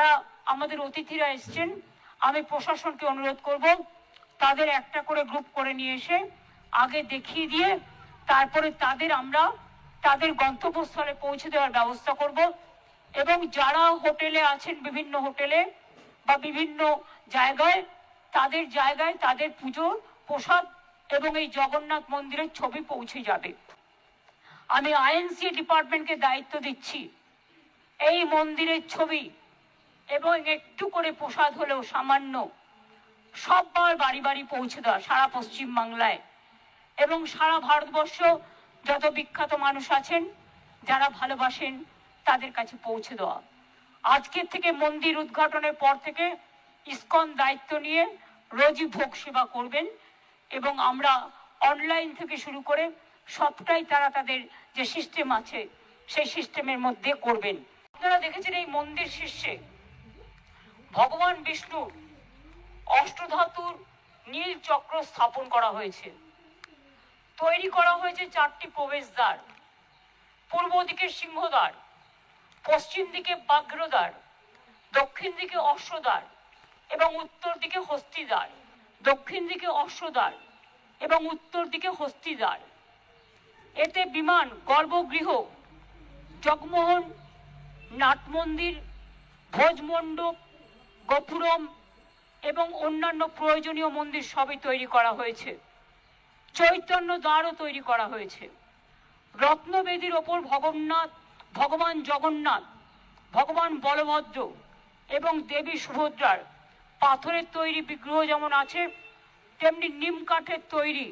যারা আমাদের অতিথিরা এসছেন, আমি প্রশাসনকে অনুরোধ করব তাদের একটা করে গ্রুপ করে নিয়ে এসে আগে দেখিয়ে দিয়ে তারপরে আমরা তাদের গন্তব্যস্থলে পৌঁছে দেওয়ার ব্যবস্থা করব। এবং যারা হোটেলে আছেন, বিভিন্ন হোটেলে বা বিভিন্ন জায়গায় তাদের পুজো প্রসাদ এবং এই জগন্নাথ মন্দিরের ছবি পৌঁছে যাবে। আমি আইএনসি ডিপার্টমেন্টকে দায়িত্ব দিচ্ছি এই মন্দিরের ছবি এবং একটু করে প্রসাদ হলেও সামান্য সববার বাড়ি বাড়ি পৌঁছে দেওয়া সারা পশ্চিম বাংলায় এবং সারা ভারতবর্ষ যত বিখ্যাত মানুষ আছেন যারা ভালোবাসেন তাদের কাছে পৌঁছে দেওয়া। আজকের থেকে মন্দির উদ্ঘাটনের পর থেকে ইসকন দায়িত্ব নিয়ে রোজই ভোগ সেবা করবেন এবং আমরা অনলাইন থেকে শুরু করে সবটাই তারা তাদের যে সিস্টেম আছে সেই সিস্টেমের মধ্যে করবেন। আপনারা দেখেছেন এই মন্দির শীর্ষে ভগবান বিষ্ণুর অষ্টধাতুর নীল চক্র স্থাপন করা হয়েছে। তৈরি করা হয়েছে 4টি প্রবেশদ্বার, পূর্ব দিকে সিংহদ্বার, পশ্চিম দিকে ব্যাঘ্রদ্বার, দক্ষিণ দিকে অশ্বদ্বার এবং উত্তর দিকে হস্তিদ্বার। দক্ষিণ দিকে অশ্বদ্বার এবং উত্তর দিকে হস্তিদ্বার। এতে বিমান, গর্ভগৃহ, জগমোহন, নাট মন্দির, ভোজমণ্ডপ, গোপুরম এবং অন্যান্য প্রয়োজনীয় মন্দির সবই তৈরি করা হয়েছে। চৈতন্য দ্বারও তৈরি করা হয়েছে। রত্নবেদীর ওপর ভগবান জগন্নাথ, ভগবান বলভদ্র এবং দেবী সুভদ্রার পাথরের তৈরি বিগ্রহ যেমন আছে, তেমনি নিম কাঠের তৈরি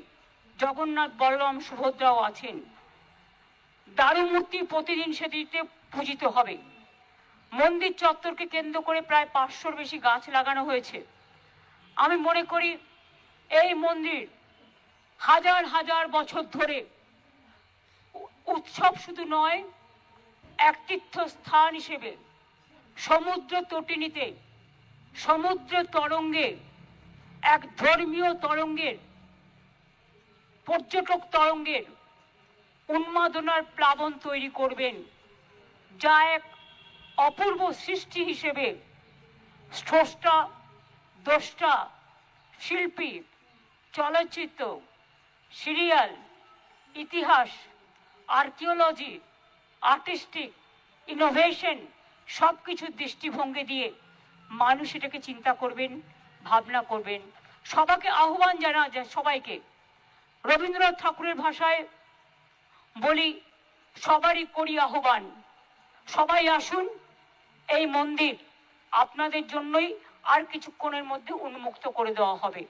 জগন্নাথ, বলরাম, সুভদ্রাও আছেন। দারু মূর্তি প্রতিদিন সেটিতে পূজিত হবে। মন্দির চত্বরকে কেন্দ্র করে প্রায় 500-র বেশি গাছ লাগানো হয়েছে। আমি মনে করি এই মন্দির হাজার হাজার বছর ধরে উৎসব শুধু নয়, এক তীর্থস্থান হিসেবে সমুদ্র তটিনীতে, সমুদ্র তরঙ্গে, এক ধর্মীয় তরঙ্গের, পর্যটক তরঙ্গের উন্মাদনার প্লাবন তৈরি করবেন, যা এক অপূর্ব সৃষ্টি হিসেবে স্রষ্টা, দ্রষ্টা, শিল্পী, চলচ্চিত্র, সিরিয়াল, ইতিহাস, আর্কিওলজি, আর্টিস্টিক, ইনোভেশন সবকিছুর দৃষ্টিভঙ্গি দিয়ে মানুষ এটাকে চিন্তা করবেন, ভাবনা করবেন। সবাইকে আহ্বান জানা যায়, সবাইকে রবীন্দ্রনাথ ঠাকুরের ভাষায় বলি, সবারই করি আহ্বান, সবাই আসুন। এই মন্দির আপনাদের জন্যই আর কিছুক্ষণের মধ্যে উন্মুক্ত করে দেওয়া হবে।